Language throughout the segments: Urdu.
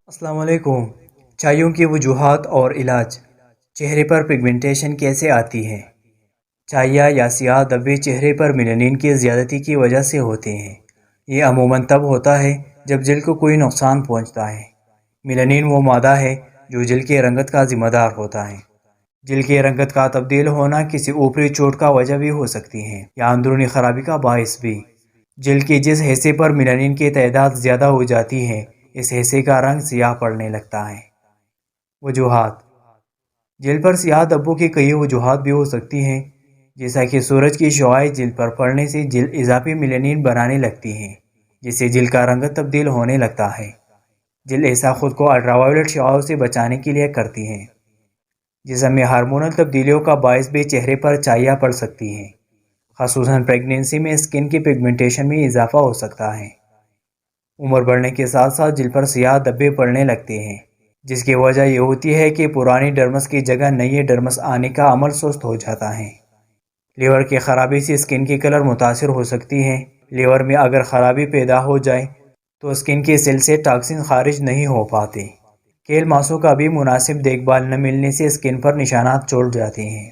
السلام علیکم۔ چائیوں کی وجوہات اور علاج۔ چہرے پر پگمنٹیشن کیسے آتی ہے؟ چائیہ یا سیاہ دھبے چہرے پر میلانین کی زیادتی کی وجہ سے ہوتے ہیں۔ یہ عموماً تب ہوتا ہے جب جلد کو کوئی نقصان پہنچتا ہے۔ میلانین وہ مادہ ہے جو جلد کے رنگت کا ذمہ دار ہوتا ہے۔ جلد کے رنگت کا تبدیل ہونا کسی اوپری چوٹ کا وجہ بھی ہو سکتی ہے یا اندرونی خرابی کا باعث بھی۔ جلد کے جس حصے پر میلانین کی تعداد زیادہ ہو جاتی ہے اس حصے کا رنگ سیاہ پڑنے لگتا ہے۔ وجوہات۔ جلد پر سیاہ دھبوں کی کئی وجوہات بھی ہو سکتی ہیں، جیسا کہ سورج کی شعاعیں جلد پر پڑنے سے جلد اضافی میلانین بنانے لگتی ہے، جس سے جلد کا رنگ تبدیل ہونے لگتا ہے۔ جلد ایسا خود کو الٹرا وائلٹ شعاعوں سے بچانے کے لیے کرتی ہے۔ جسم میں ہارمونل تبدیلیوں کا باعث بھی چہرے پر چائیہ پڑ سکتی ہے۔ خصوصاً پریگنینسی میں اسکن کی پگمنٹیشن میں اضافہ ہو سکتا ہے۔ عمر بڑھنے کے ساتھ ساتھ جلد پر سیاہ دھبے پڑنے لگتے ہیں، جس کی وجہ یہ ہوتی ہے کہ پرانی ڈرمس کی جگہ نئی ڈرمس آنے کا عمل سست ہو جاتا ہے۔ لیور کی خرابی سے اسکن کی کلر متاثر ہو سکتی ہے۔ لیور میں اگر خرابی پیدا ہو جائے تو اسکن کی سیل سے ٹاکسن خارج نہیں ہو پاتے۔ کیل ماسوں کا بھی مناسب دیکھ بھال نہ ملنے سے اسکن پر نشانات چھوڑ جاتے ہیں۔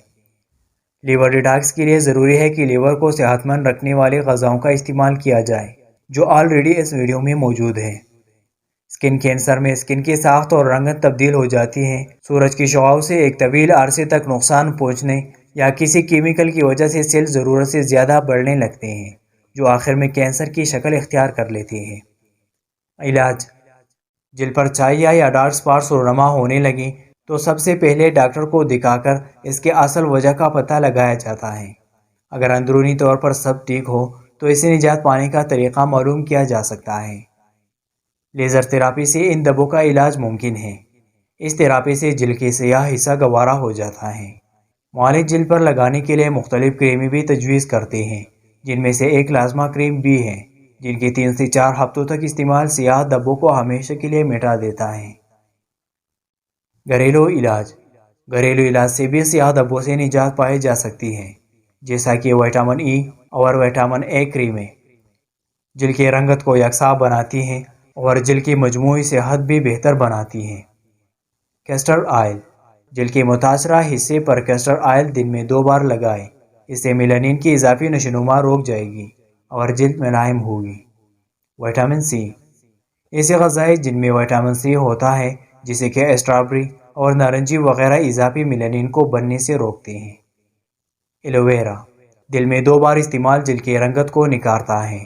لیور ڈیٹاکس کے لیے ضروری ہے کہ لیور کو صحت مند رکھنے والی غذاؤں کا استعمال کیا جائے، جو آلریڈی اس ویڈیو میں موجود ہے۔ اسکن کینسر میں اسکن کی ساخت اور رنگت تبدیل ہو جاتی ہے۔ سورج کی شعاؤں سے ایک طویل عرصے تک نقصان پہنچنے یا کسی کیمیکل کی وجہ سے سیل ضرورت سے زیادہ بڑھنے لگتے ہیں، جو آخر میں کینسر کی شکل اختیار کر لیتے ہیں۔ علاج۔ جلد پر چائیہ یا ڈارک اسپاٹس رونما ہونے لگیں تو سب سے پہلے ڈاکٹر کو دکھا کر اس کے اصل وجہ کا پتہ لگایا جاتا ہے۔ اگر اندرونی طور پر سب ٹھیک ہو تو اس سے نجات پانے کا طریقہ معلوم کیا جا سکتا ہے۔ لیزر تھراپی سے ان دھبوں کا علاج ممکن ہے۔ اس تھراپی سے جلد کے سیاہ حصہ گوارا ہو جاتا ہے۔ معالج جلد پر لگانے کے لیے مختلف کریمیں بھی تجویز کرتے ہیں، جن میں سے ایک لازما کریم بھی ہے، جن کے 3 سے 4 ہفتوں تک استعمال سیاہ دھبوں کو ہمیشہ کے لیے مٹا دیتا ہے۔ گھریلو علاج۔ گھریلو علاج سے بھی سیاہ دھبوں سے نجات پائی جا سکتی ہے، جیسا کہ وٹامن ای اور وٹامن اے کریمیں جلد کے رنگت کو یکساں بناتی ہیں اور جلد کی مجموعی صحت بھی بہتر بناتی ہیں۔ Castor oil. جلد کے متاثرہ حصے پر کیسٹر آئل دن میں 2 بار لگائیں۔ اس سے میلانین کی اضافی نشوونما روک جائے گی اور جلد ملائم ہوگی۔ Vitamin C. ایسے غذائیں جن میں وٹامن سی ہوتا ہے، جسے کہ اسٹرابیری اور نارنجی وغیرہ اضافی میلانین کو بننے سے روکتے ہیں۔ Aloe vera. دن میں 2 بار استعمال جلد کے رنگت کو نکھارتا ہے،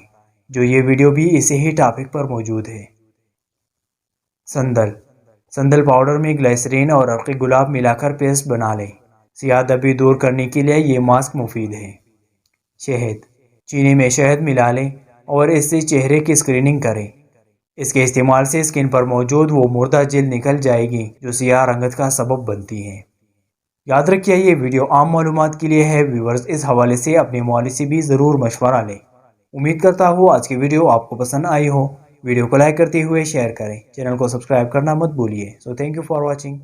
جو یہ ویڈیو بھی اسی ہی ٹاپک پر موجود ہے۔ سندل۔ سندل پاؤڈر میں گلیسرین اور عرق گلاب ملا کر پیسٹ بنا لیں۔ سیاہ دھبے دور کرنے کے لیے یہ ماسک مفید ہے۔ شہد۔ چینی میں شہد ملا لیں اور اس سے چہرے کی اسکریننگ کریں۔ اس کے استعمال سے اسکن پر موجود وہ مردہ جلد نکل جائے گی جو سیاہ رنگت کا سبب بنتی ہے۔ یاد رکھیے یہ ویڈیو عام معلومات کے لیے ہے۔ ویورز اس حوالے سے اپنے معالج سے بھی ضرور مشورہ لیں۔ امید کرتا ہوں آج کی ویڈیو آپ کو پسند آئی ہو۔ ویڈیو کو لائک کرتے ہوئے شیئر کریں۔ چینل کو سبسکرائب کرنا مت بھولیے۔ Thank you for watching.